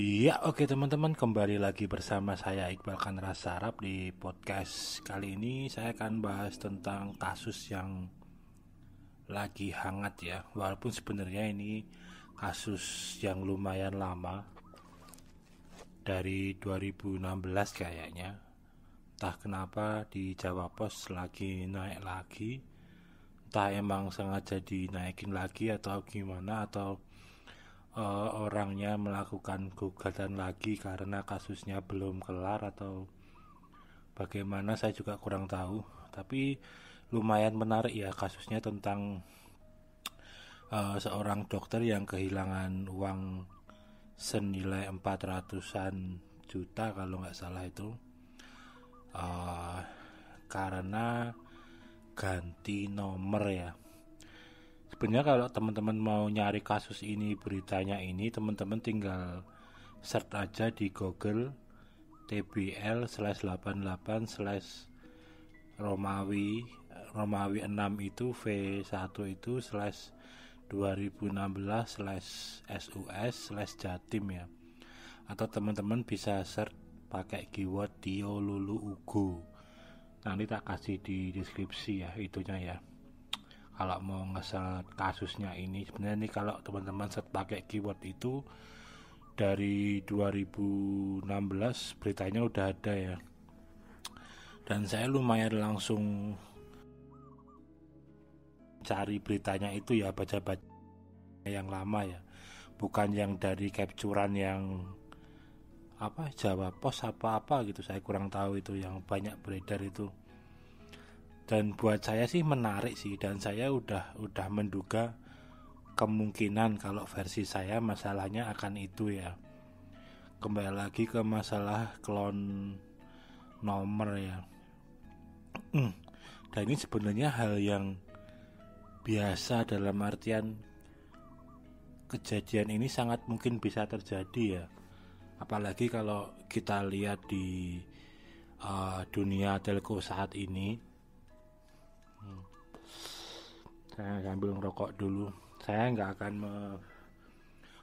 Iya, oke teman-teman, kembali lagi bersama saya Iqbal Kanra Sarap di podcast kali ini. Saya akan bahas tentang kasus yang lagi hangat ya. Walaupun sebenarnya ini kasus yang lumayan lama, dari 2016 kayaknya. Entah kenapa di Jawa Pos lagi naik lagi. Entah emang sengaja dinaikin lagi atau gimana, atau orangnya melakukan gugatan lagi karena kasusnya belum kelar atau bagaimana, saya juga kurang tahu. Tapi lumayan menarik ya kasusnya tentang seorang dokter yang kehilangan uang senilai 400-an juta kalau nggak salah itu, uh, karena ganti nomor ya. Sebenarnya kalau teman-teman mau nyari kasus ini, beritanya ini, teman-teman tinggal search aja di Google TBL/88/ Romawi Romawi 6 itu V1 itu slash 2016 slash SUS slash Jatim ya. Atau teman-teman bisa search pakai keyword Dio Lulu Ugo. Nanti tak kasih di deskripsi ya itunya ya. Kalau mau nge-search kasusnya ini, sebenarnya ini kalau teman-teman search pakai keyword itu dari 2016 beritanya udah ada ya. Dan saya lumayan langsung cari beritanya itu ya, baca-baca yang lama ya, bukan yang dari capturean yang apa Jawa Pos apa-apa gitu, saya kurang tahu itu yang banyak beredar itu. Dan buat saya sih menarik sih, dan saya udah menduga kemungkinan kalau versi saya masalahnya akan itu ya. Kembali lagi ke masalah klon nomor ya. Dan ini sebenarnya hal yang biasa, dalam artian kejadian ini sangat mungkin bisa terjadi ya. Apalagi kalau kita lihat di dunia telco saat ini. Saya sambil ngerokok dulu. Saya nggak akan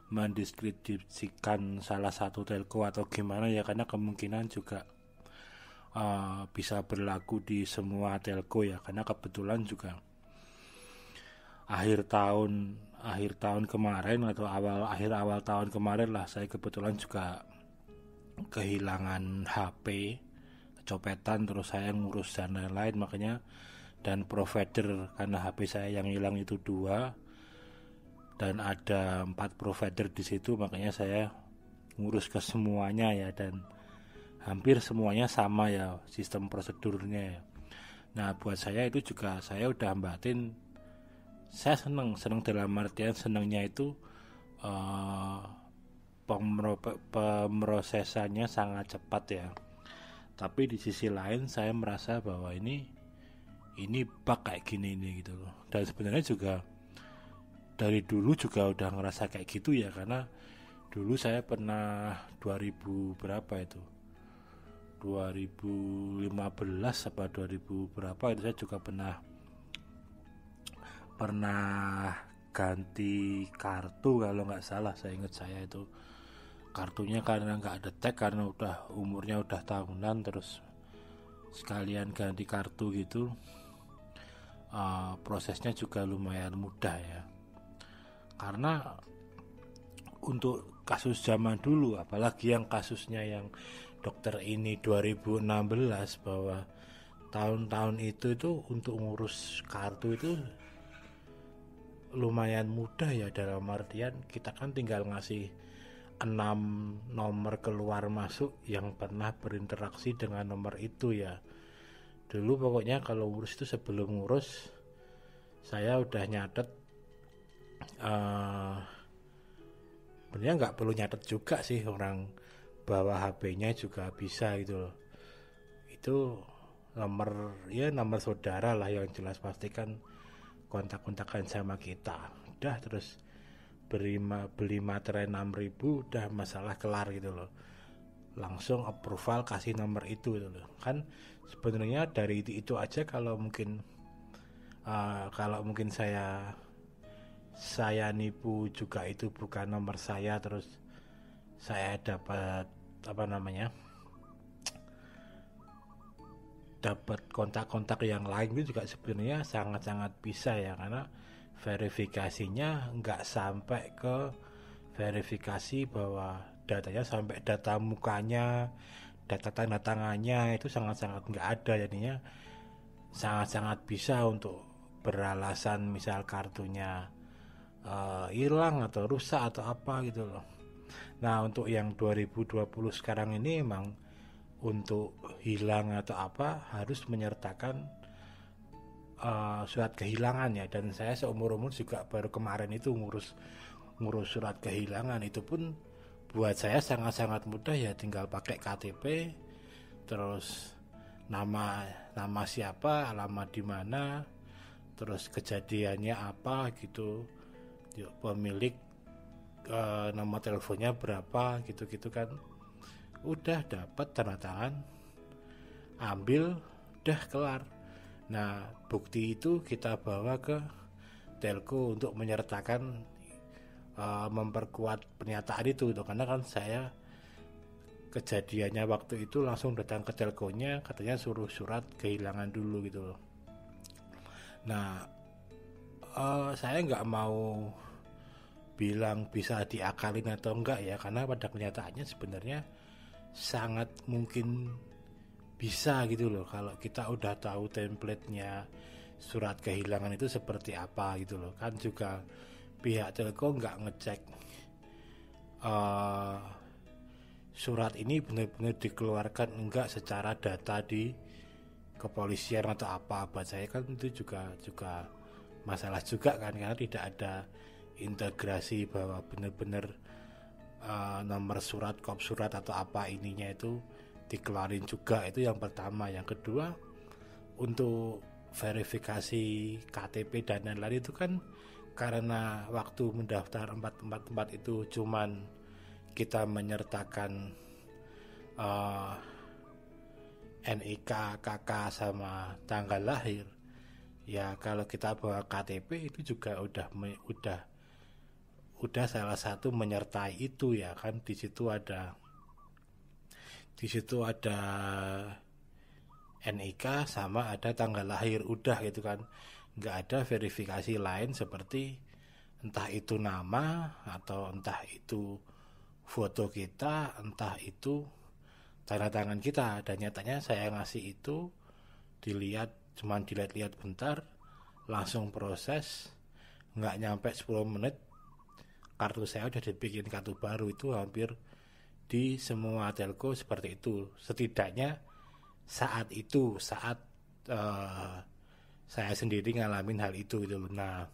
mendiskreditkan salah satu telco atau gimana ya, karena kemungkinan juga bisa berlaku di semua telco ya, karena kebetulan juga akhir tahun kemarin atau awal tahun kemarin lah, saya kebetulan juga kehilangan HP, kecopetan, terus saya ngurus dan lain-lain, makanya dan provider, karena HP saya yang hilang itu 2 dan ada 4 provider di situ, makanya saya ngurus ke semuanya ya, dan hampir semuanya sama ya sistem prosedurnya ya. Nah buat saya itu juga, saya udah batin, saya seneng dalam artian senengnya itu pemrosesannya sangat cepat ya. Tapi di sisi lain saya merasa bahwa ini bug kayak gini nih gitu loh. Dan sebenarnya juga dari dulu juga udah ngerasa kayak gitu ya, karena dulu saya pernah 2000 berapa itu, 2015 apa 2000 berapa itu, saya juga pernah ganti kartu kalau nggak salah, saya ingat saya itu kartunya karena nggak ada tag, karena udah umurnya udah tahunan, terus sekalian ganti kartu gitu. Prosesnya juga lumayan mudah ya, karena untuk kasus zaman dulu, apalagi yang kasusnya yang dokter ini 2016, bahwa tahun-tahun itu untuk ngurus kartu itu lumayan mudah ya, dalam artian kita kan tinggal ngasih 6 nomor keluar masuk yang pernah berinteraksi dengan nomor itu ya. Dulu pokoknya kalau ngurus itu, sebelum ngurus saya udah nyatet, sebenarnya nggak perlu nyatet juga sih, orang bawa HP-nya juga bisa gitu loh. Itu nomor saudara lah, yang jelas pastikan kontak-kontakan sama kita. Udah, terus beli materai 6.000, udah masalah kelar gitu loh. Langsung approval kasih nomor itu gitu loh. Kan sebenarnya dari itu aja, kalau mungkin saya nipu juga itu bukan nomor saya, terus saya dapat dapat kontak-kontak yang lain itu juga sebenarnya sangat-sangat bisa ya, karena verifikasinya nggak sampai ke verifikasi bahwa datanya sampai data mukanya, data tanda tangannya itu sangat-sangat nggak ada. Jadinya sangat-sangat bisa untuk beralasan misal kartunya hilang atau rusak atau apa gitu loh. Nah, untuk yang 2020 sekarang ini emang untuk hilang atau apa harus menyertakan surat kehilangan ya, dan saya seumur umur juga baru kemarin itu ngurus surat kehilangan. Itu pun buat saya sangat-sangat mudah ya, tinggal pakai KTP, terus nama siapa, alamat di mana, terus kejadiannya apa gitu, pemilik nomor teleponnya berapa gitu-gitu kan, udah dapat tanda tangan, ambil, udah kelar. Nah, bukti itu kita bawa ke telco untuk menyertakan memperkuat pernyataan itu karena kan saya kejadiannya waktu itu langsung datang ke telkonya, katanya suruh surat kehilangan dulu gitu loh. Nah, saya nggak mau bilang bisa diakalin atau enggak ya, karena pada kenyataannya sebenarnya sangat mungkin bisa gitu loh, kalau kita udah tahu template-nya surat kehilangan itu seperti apa gitu loh. Kan juga pihak telco nggak ngecek surat ini benar-benar dikeluarkan enggak secara data di kepolisian atau apa. Buat saya kan itu juga masalah juga kan, karena tidak ada integrasi bahwa benar-benar nomor surat, kop surat atau apa ininya itu dikeluarin juga. Itu yang pertama. Yang kedua, untuk verifikasi KTP dan lain-lain itu kan karena waktu mendaftar tempat itu cuman kita menyertakan NIK, KK sama tanggal lahir. Ya kalau kita bawa KTP itu juga udah salah satu menyertai itu ya kan. Di situ ada NIK sama ada tanggal lahir, udah gitu kan. Nggak ada verifikasi lain seperti entah itu nama atau entah itu foto kita, entah itu tanda tangan kita. Dan nyatanya saya ngasih itu cuman dilihat bentar, langsung proses, nggak nyampe 10 menit kartu saya udah dibikin kartu baru. Itu hampir di semua telco seperti itu, setidaknya saat saya sendiri ngalamin hal itu gitu. Nah,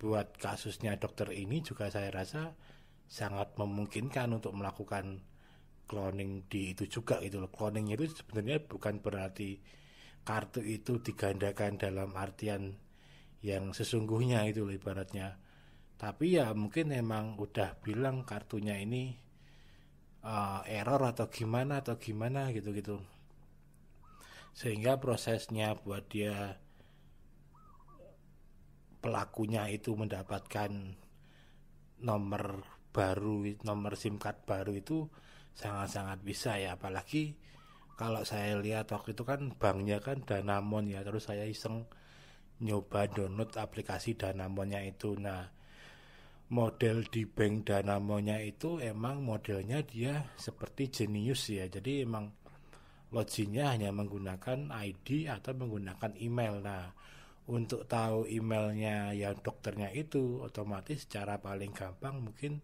buat kasusnya dokter ini juga saya rasa sangat memungkinkan untuk melakukan cloning di itu juga gitu loh. Cloning itu sebenarnya bukan berarti kartu itu digandakan dalam artian yang sesungguhnya itu loh ibaratnya. Tapi ya mungkin emang udah bilang kartunya ini error atau gimana gitu. Sehingga prosesnya buat dia pelakunya itu mendapatkan nomor SIM card baru itu sangat-sangat bisa ya. Apalagi kalau saya lihat waktu itu kan banknya kan Danamon ya, terus saya iseng nyoba download aplikasi Danamonnya itu. Nah, model di bank Danamonnya itu emang modelnya dia seperti Genius ya, jadi emang loginnya hanya menggunakan ID atau menggunakan email. Nah, untuk tahu emailnya yang dokternya itu otomatis cara paling gampang mungkin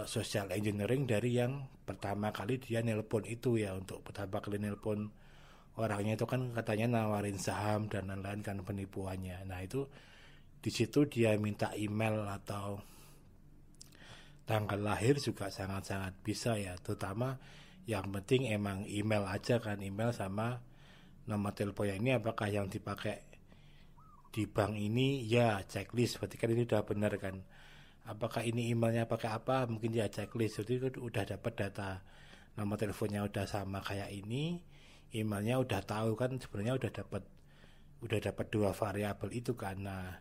social engineering dari yang pertama kali dia nelpon itu ya. Untuk pertama kali nelpon orangnya itu kan katanya nawarin saham dan lain-lain kan penipuannya. Nah, itu di situ dia minta email atau tanggal lahir juga sangat-sangat bisa ya. Terutama yang penting emang email aja kan, email sama nomor teleponnya ini apakah yang dipakai di bank ini ya, checklist berarti kan ini udah benar kan. Apakah ini emailnya pakai apa, mungkin dia checklist, jadi udah dapat data nomor teleponnya udah sama kayak ini, emailnya udah tahu kan, sebenarnya udah dapat 2 variabel itu kan. Nah,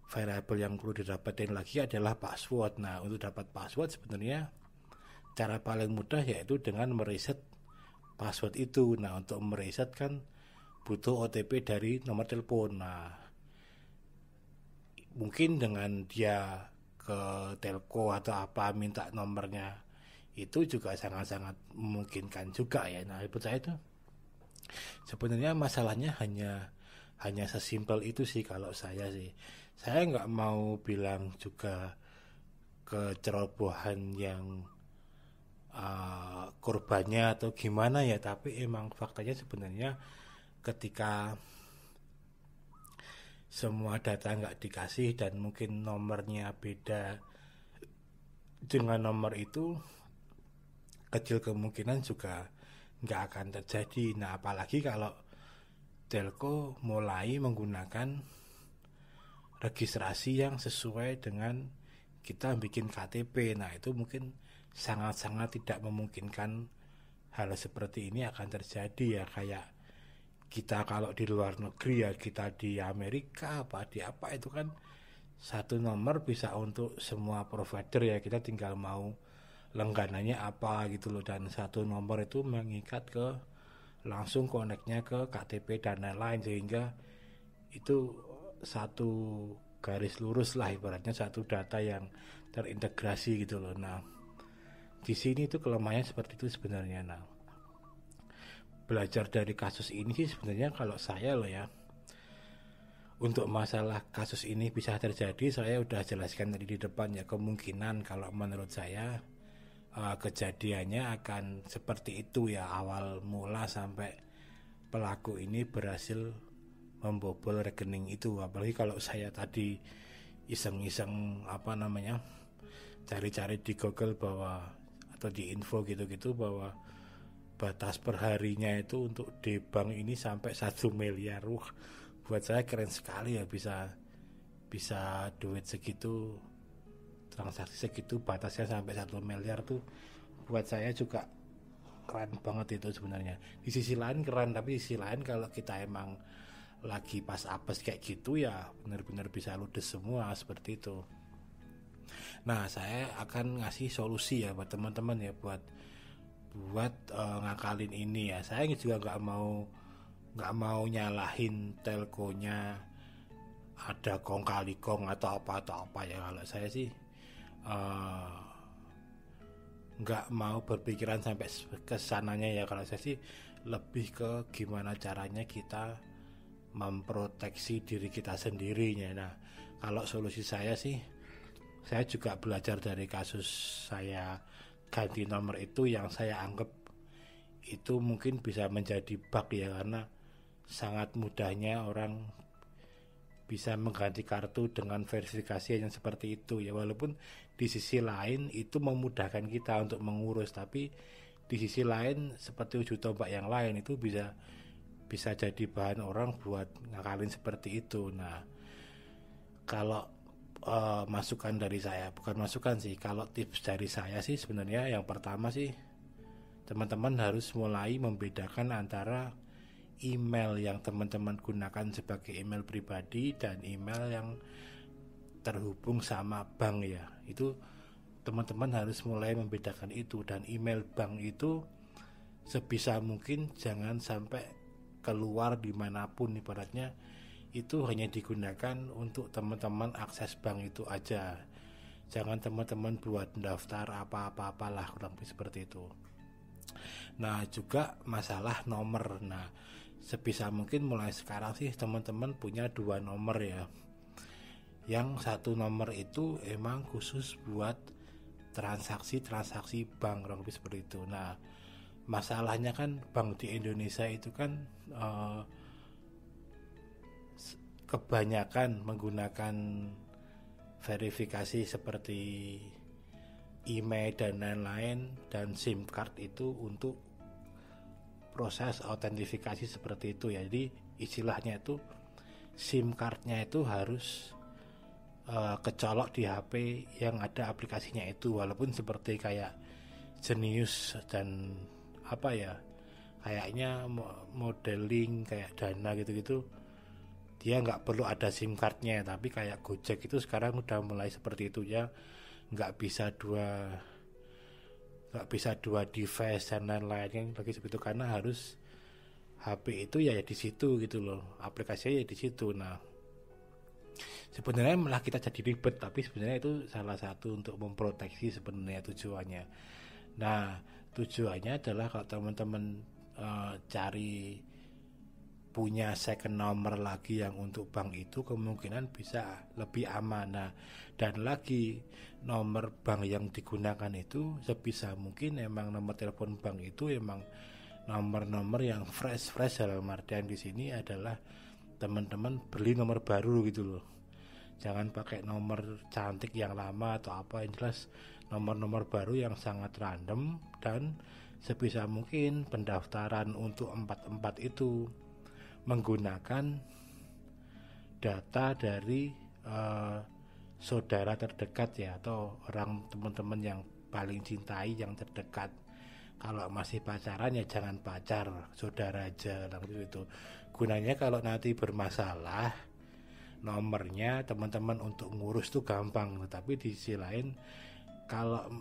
variabel yang perlu didapatin lagi adalah password. Nah, untuk dapat password sebenarnya cara paling mudah yaitu dengan mereset password itu. Nah, untuk mereset kan butuh OTP dari nomor telepon. Nah, mungkin dengan dia ke telco atau apa minta nomornya itu juga sangat-sangat memungkinkan juga ya. Nah, menurut saya itu sebenarnya masalahnya hanya sesimpel itu sih kalau saya sih. Saya nggak mau bilang juga kecerobohan yang korbannya atau gimana ya, tapi emang faktanya sebenarnya ketika semua data nggak dikasih dan mungkin nomornya beda dengan nomor itu, kecil kemungkinan juga nggak akan terjadi. Nah, apalagi kalau telco mulai menggunakan registrasi yang sesuai dengan kita bikin KTP. Nah, itu mungkin sangat-sangat tidak memungkinkan hal seperti ini akan terjadi ya. Kayak kita kalau di luar negeri ya, kita di Amerika apa di apa itu kan satu nomor bisa untuk semua provider ya, kita tinggal mau langganannya apa gitu loh, dan satu nomor itu mengikat ke langsung koneknya ke KTP dan lain-lain, sehingga itu satu garis lurus lah ibaratnya, satu data yang terintegrasi gitu loh. Nah, di sini itu kelemahannya seperti itu sebenarnya. Nah, belajar dari kasus ini sih sebenarnya kalau saya loh ya, untuk masalah kasus ini bisa terjadi saya udah jelaskan tadi di depan ya. Kemungkinan kalau menurut saya kejadiannya akan seperti itu ya, awal mula sampai pelaku ini berhasil membobol rekening itu. Apalagi kalau saya tadi iseng-iseng cari-cari di Google bahwa atau di info gitu-gitu bahwa batas perharinya itu untuk di bank ini sampai 1 miliar. Buat saya keren sekali ya, bisa duit segitu, transaksi segitu batasnya sampai 1 miliar tuh buat saya juga keren banget itu sebenarnya. Di sisi lain keren, tapi di sisi lain kalau kita emang lagi pas apes kayak gitu ya benar-benar bisa ludes semua seperti itu. Nah, saya akan ngasih solusi ya buat teman-teman ya, buat ngakalin ini ya. Saya juga nggak mau nyalahin telkonya ada kong kali kong atau apa ya. Kalau saya sih nggak mau berpikiran sampai ke sananya ya. Kalau saya sih lebih ke gimana caranya kita memproteksi diri kita sendirinya. Nah, kalau solusi saya sih, saya juga belajar dari kasus saya ganti nomor itu yang saya anggap itu mungkin bisa menjadi bug ya, karena sangat mudahnya orang bisa mengganti kartu dengan verifikasi yang seperti itu ya. Walaupun di sisi lain itu memudahkan kita untuk mengurus, tapi di sisi lain seperti ujung tombak yang lain itu bisa jadi bahan orang buat ngakalin seperti itu. Nah, kalau masukan dari saya, bukan masukan sih, kalau tips dari saya sih sebenarnya yang pertama sih, teman-teman harus mulai membedakan antara email yang teman-teman gunakan sebagai email pribadi dan email yang terhubung sama bank ya. Itu teman-teman harus mulai membedakan itu, dan email bank itu sebisa mungkin jangan sampai keluar dimanapun. Ibaratnya itu hanya digunakan untuk teman-teman akses bank itu aja, jangan teman-teman buat daftar apa-apalah, kurang lebih seperti itu. Nah, juga masalah nomor. Nah, sebisa mungkin mulai sekarang sih teman-teman punya 2 nomor ya. Yang satu nomor itu emang khusus buat transaksi bank, kurang lebih seperti itu. Nah, masalahnya kan bank di Indonesia itu kan kebanyakan menggunakan verifikasi seperti email dan lain-lain dan SIM card itu untuk proses autentifikasi seperti itu ya. Jadi istilahnya itu SIM cardnya itu harus kecolok di HP yang ada aplikasinya itu, walaupun seperti kayak Genius dan apa ya, kayaknya modeling kayak Dana gitu-gitu dia nggak perlu ada SIM cardnya. Tapi kayak Gojek itu sekarang udah mulai seperti itu ya, nggak bisa dua device dan lain-lain lagi seperti itu, karena harus HP itu ya di situ gitu loh, aplikasinya ya di situ. Nah, sebenarnya malah kita jadi ribet, tapi sebenarnya itu salah satu untuk memproteksi sebenarnya tujuannya. Nah, tujuannya adalah kalau teman-teman cari punya second nomor lagi yang untuk bank itu, kemungkinan bisa lebih aman. Nah, dan lagi nomor bank yang digunakan itu sebisa mungkin emang nomor telepon bank itu emang nomor-nomor yang fresh dalam artian di sini adalah teman-teman beli nomor baru gitu loh. Jangan pakai nomor cantik yang lama atau apa, yang jelas nomor-nomor baru yang sangat random. Dan sebisa mungkin pendaftaran untuk 44 itu menggunakan data dari saudara terdekat ya, atau orang teman-teman yang paling cintai yang terdekat. Kalau masih pacaran ya jangan pacar, saudara aja langsung itu. Gunanya kalau nanti bermasalah, nomornya teman-teman untuk ngurus tuh gampang. Tapi di sisi lain, kalau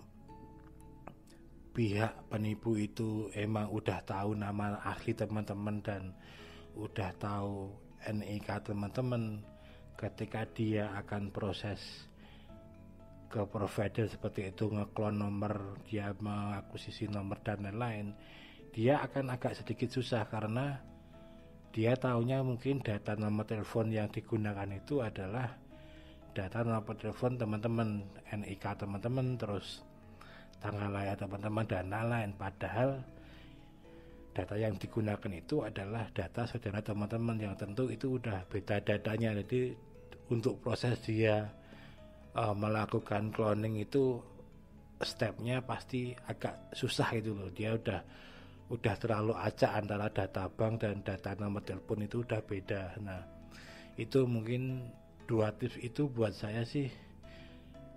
pihak penipu itu emang udah tahu nama asli teman-teman dan udah tahu NIK teman-teman, ketika dia akan proses ke provider seperti itu, ngeklon nomor, dia mengakuisisi nomor dan lain-lain, dia akan agak sedikit susah karena dia taunya mungkin data nomor telepon yang digunakan itu adalah data nomor telepon teman-teman, NIK teman-teman, terus tanggal lahir teman-teman dan lain-lain. Padahal data yang digunakan itu adalah data saudara teman-teman yang tentu itu udah beda datanya. Jadi untuk proses dia melakukan cloning itu stepnya pasti agak susah gitu loh. Dia udah terlalu acak antara data bank dan data nomor telepon, itu udah beda. Nah, itu mungkin 2 tips itu buat saya sih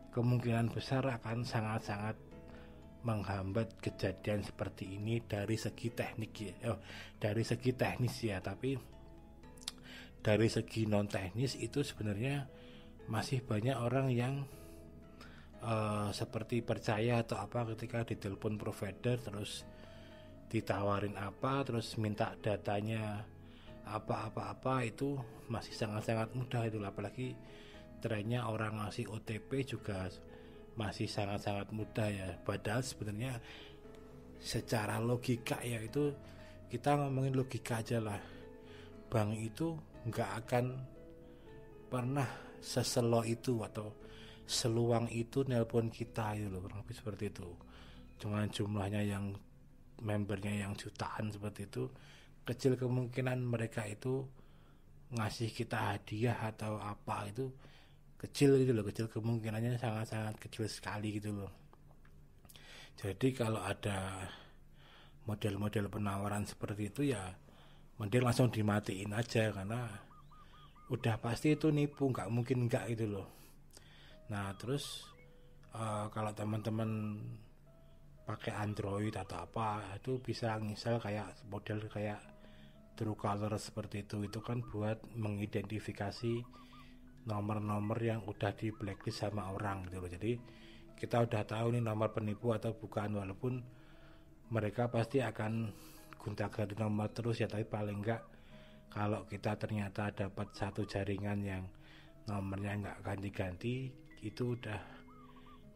kemungkinan besar akan sangat-sangat menghambat kejadian seperti ini dari segi teknik ya. Dari segi teknis ya, tapi dari segi non teknis itu sebenarnya masih banyak orang yang seperti percaya atau apa ketika ditelepon provider terus ditawarin apa, terus minta datanya apa, itu masih sangat-sangat mudah itu. Apalagi trennya orang ngasih OTP juga masih sangat-sangat mudah ya. Padahal sebenarnya secara logika ya, itu kita ngomongin logika aja lah, bank itu nggak akan pernah seselo itu atau seluang itu nelpon kita gitu loh, kurang lebih seperti itu. Dengan jumlahnya yang membernya yang jutaan seperti itu, kecil kemungkinan mereka itu ngasih kita hadiah atau apa, itu kecil gitu loh, kecil kemungkinannya, sangat-sangat kecil sekali gitu loh. Jadi kalau ada model-model penawaran seperti itu ya mending langsung dimatiin aja, karena udah pasti itu nipu, nggak mungkin nggak gitu loh. Nah terus kalau teman-teman pakai Android atau apa, itu bisa ngisal kayak model kayak Truecaller seperti itu kan buat mengidentifikasi nomor-nomor yang udah di blacklist sama orang gitu loh. Jadi kita udah tahu nih nomor penipu atau bukan, walaupun mereka pasti akan gonta-ganti nomor terus ya, tapi paling enggak kalau kita ternyata dapat satu jaringan yang nomornya nggak ganti-ganti, itu udah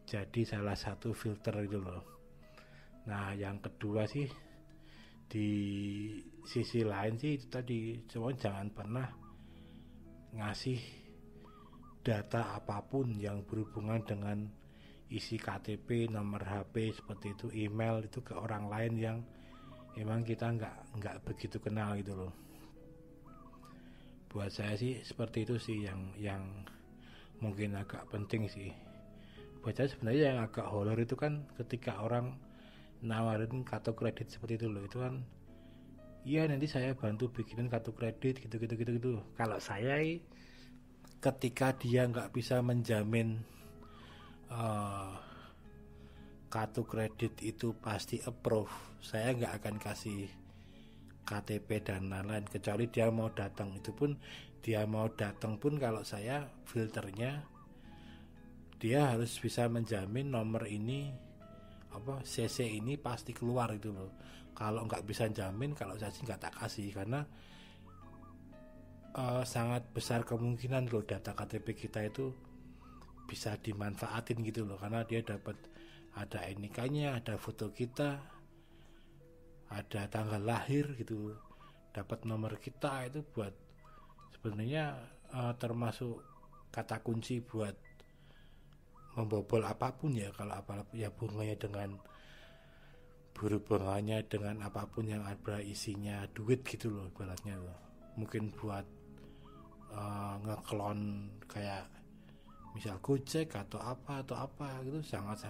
jadi salah satu filter gitu loh. Nah yang kedua sih, di sisi lain sih itu tadi, cuma jangan pernah ngasih data apapun yang berhubungan dengan isi KTP, nomor HP seperti itu, email itu ke orang lain yang emang kita nggak begitu kenal gitu loh. Buat saya sih seperti itu sih yang mungkin agak penting sih. Buat saya sebenarnya yang agak horor itu kan ketika orang nawarin kartu kredit seperti itu loh, itu kan iya nanti saya bantu bikinin kartu kredit gitu. Kalau saya ketika dia nggak bisa menjamin kartu kredit itu pasti approve, saya nggak akan kasih KTP dan lain-lain, kecuali dia mau datang. Itu pun dia mau datang pun, kalau saya filternya dia harus bisa menjamin nomor ini CC ini pasti keluar itu loh. Kalau nggak bisa jamin, kalau saya sih nggak tak kasih, karena sangat besar kemungkinan loh data KTP kita itu bisa dimanfaatin gitu loh, karena dia dapat ada NIK-nya, ada foto kita, ada tanggal lahir gitu, dapat nomor kita. Itu buat sebenarnya termasuk kata kunci buat membobol apapun ya. Kalau apapun ya, berhubungannya dengan apapun yang ada isinya duit gitu loh ibaratnya loh. Mungkin buat ngeklon kayak misal Gojek atau apa gitu, sangat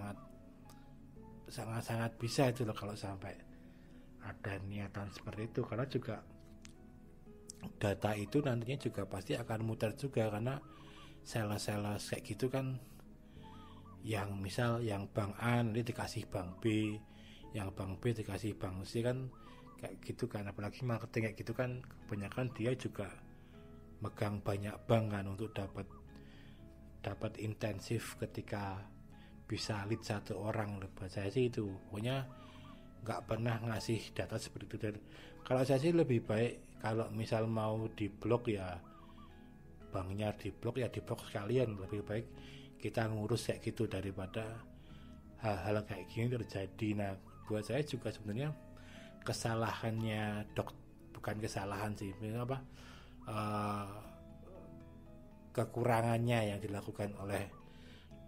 bisa itu loh kalau sampai ada niatan seperti itu. Karena juga data itu nantinya juga pasti akan muter juga, karena sales kayak gitu kan, yang misal yang bank A nanti dikasih bank B, yang bank B dikasih bank C kan, kayak gitu kan. Apalagi marketing kayak gitu kan, kebanyakan dia juga megang banyak bank kan untuk dapat intensif ketika bisa lead satu orang. Buat saya sih itu pokoknya nggak pernah ngasih data seperti itu. Dan kalau saya sih lebih baik kalau misal mau diblok ya banknya diblok sekalian. Lebih baik kita ngurus kayak gitu daripada hal-hal kayak gini terjadi. Nah, buat saya juga sebenarnya kesalahannya bukan kesalahan sih, kekurangannya yang dilakukan oleh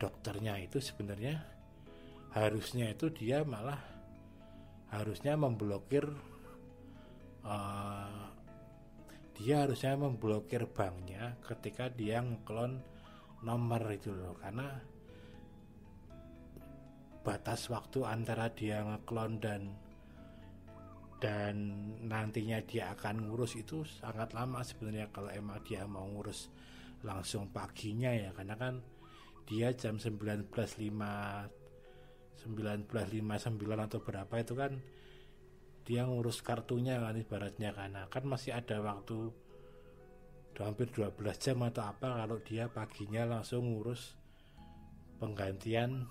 dokternya itu sebenarnya harusnya itu dia malah harusnya memblokir banknya ketika dia ngeklon nomor itu loh. Karena batas waktu antara dia ngeklon dan nantinya dia akan ngurus itu sangat lama sebenarnya, kalau emang dia mau ngurus langsung paginya ya. Karena kan dia jam 19.59 atau berapa itu kan dia ngurus kartunya kan ibaratnya, karena kan masih ada waktu hampir 12 jam atau apa kalau dia paginya langsung ngurus penggantian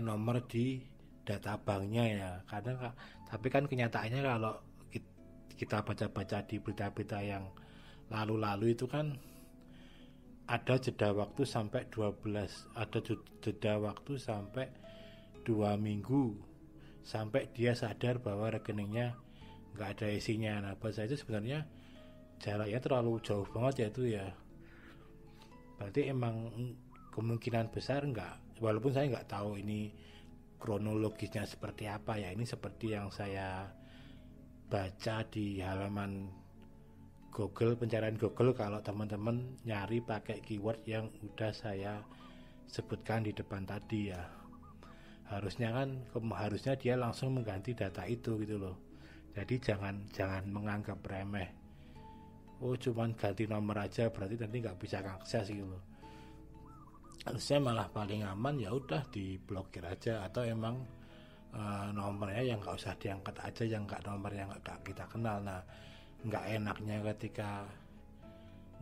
nomor di data banknya ya. Karena tapi kan kenyataannya kalau kita baca-baca di berita-berita yang lalu-lalu itu kan ada jeda waktu sampai 2 minggu sampai dia sadar bahwa rekeningnya nggak ada isinya. Nah, buat saya itu sebenarnya jaraknya terlalu jauh banget ya itu ya. Berarti emang kemungkinan besar nggak, walaupun saya nggak tahu ini kronologisnya seperti apa ya, ini seperti yang saya baca di halaman Google, pencarian Google. Kalau teman-teman nyari pakai keyword yang udah saya sebutkan di depan tadi ya, harusnya dia langsung mengganti data itu gitu loh. Jadi jangan menganggap remeh, oh cuman ganti nomor aja berarti nanti nggak bisa akses gitu loh. Harusnya malah paling aman ya udah diblokir aja, atau emang nomornya yang nggak usah diangkat aja, yang nomor yang nggak kita kenal. Nah, nggak enaknya ketika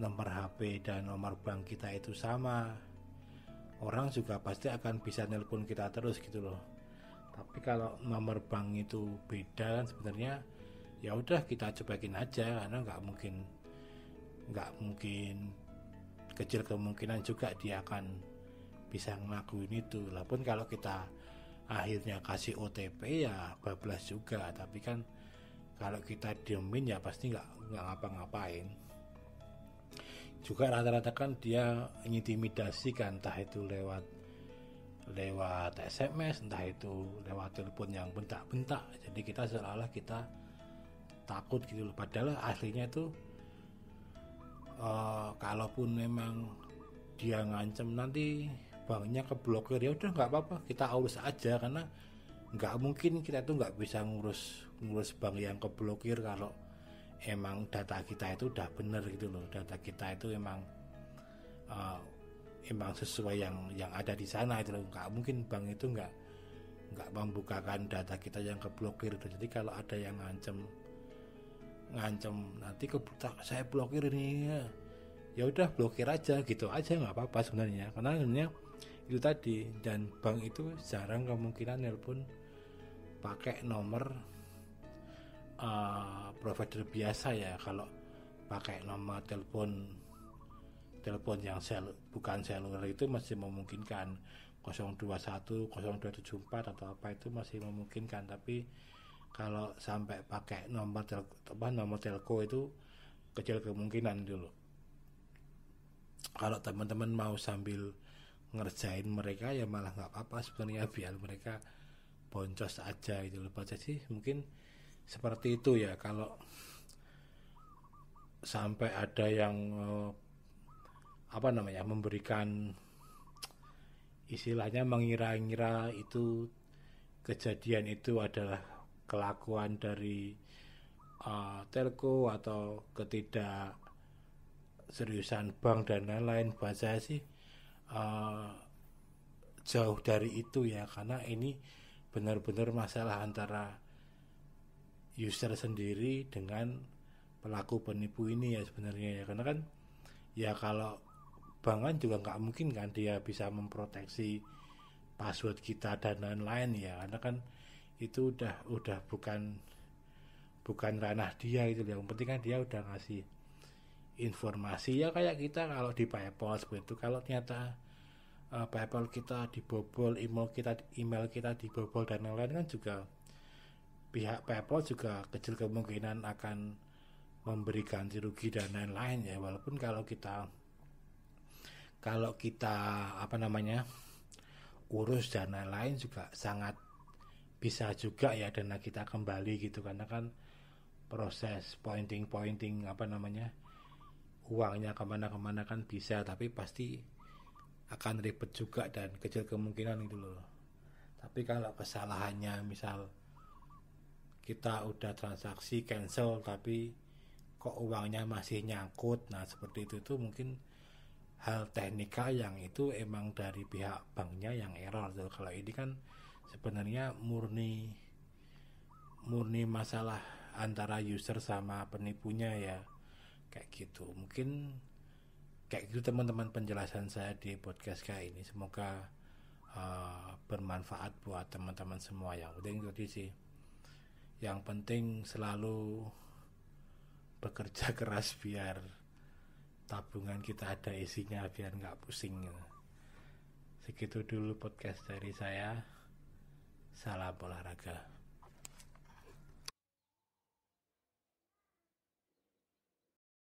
nomor HP dan nomor bank kita itu sama, orang juga pasti akan bisa nelpon kita terus gitu loh. Tapi kalau nomor bank itu beda kan sebenarnya ya udah kita cuekin aja, karena nggak mungkin kecil kemungkinan juga dia akan bisa ngelakuin itu. Walaupun kalau kita akhirnya kasih OTP ya bablas juga, tapi kan kalau kita diemin ya pasti nggak ngapa-ngapain. Juga rata-rata kan dia intimidasi kan, entah itu lewat SMS, entah itu lewat telepon yang bentak-bentak. Jadi kita seolah-olah kita takut gitu loh. Padahal aslinya itu kalaupun memang dia ngancem nanti banknya keblokir, ya udah nggak apa-apa, kita urus aja. Karena nggak mungkin kita tuh nggak bisa ngurus bank yang keblokir kalau emang data kita itu udah bener gitu loh. Data kita itu emang sesuai yang ada di sana itu loh. Nggak mungkin bank itu nggak membukakan data kita yang keblokir itu. Jadi kalau ada yang ngancem ngancem nanti saya blokir ini ya udah blokir aja gitu aja, nggak apa-apa sebenarnya, karena sebenarnya itu tadi. Dan bank itu jarang kemungkinan nelpon pakai nomor provider biasa ya. Kalau pakai nomor telepon yang bukan seluler itu masih memungkinkan, 021 0274 atau apa itu masih memungkinkan. Tapi kalau sampai pakai nomor telco itu kecil kemungkinan dulu. Kalau teman-teman mau sambil ngerjain mereka ya malah nggak apa-apa sebenarnya, biar mereka boncos aja gitu loh. Baca sih mungkin seperti itu ya. Kalau sampai ada yang memberikan istilahnya mengira-ngira itu kejadian itu adalah kelakuan dari telco atau ketidakseriusan bank dan lain-lain, baca sih jauh dari itu ya, karena ini benar-benar masalah antara user sendiri dengan pelaku penipu ini ya sebenarnya ya. Karena kan ya kalau bank kan juga nggak mungkin kan dia bisa memproteksi password kita dan lain-lain ya, karena kan itu udah bukan ranah dia gitu. Yang penting kan dia udah ngasih informasi ya, kayak kita kalau di PayPal seperti itu. Kalau ternyata PayPal kita dibobol, email kita dibobol dan lain-lain, kan juga pihak PayPal juga kecil kemungkinan akan memberi ganti rugi dan lain-lain ya. Walaupun kalau kita urus dan lain-lain juga sangat bisa juga ya dana kita kembali gitu, karena kan proses pointing uangnya kemana-kemana kan bisa, tapi pasti akan ribet juga dan kecil kemungkinan gitu loh. Tapi kalau kesalahannya misal kita udah transaksi cancel tapi kok uangnya masih nyangkut, nah seperti itu mungkin hal teknikal yang itu emang dari pihak banknya yang error tuh. Kalau ini kan sebenarnya murni masalah antara user sama penipunya ya, kayak gitu. Mungkin kayak gitu teman-teman penjelasan saya di podcast kali ini. Semoga bermanfaat buat teman-teman semua. Yang penting tadi sih, yang penting selalu bekerja keras biar tabungan kita ada isinya, biar nggak pusing. Segitu dulu podcast dari saya. Salam olahraga.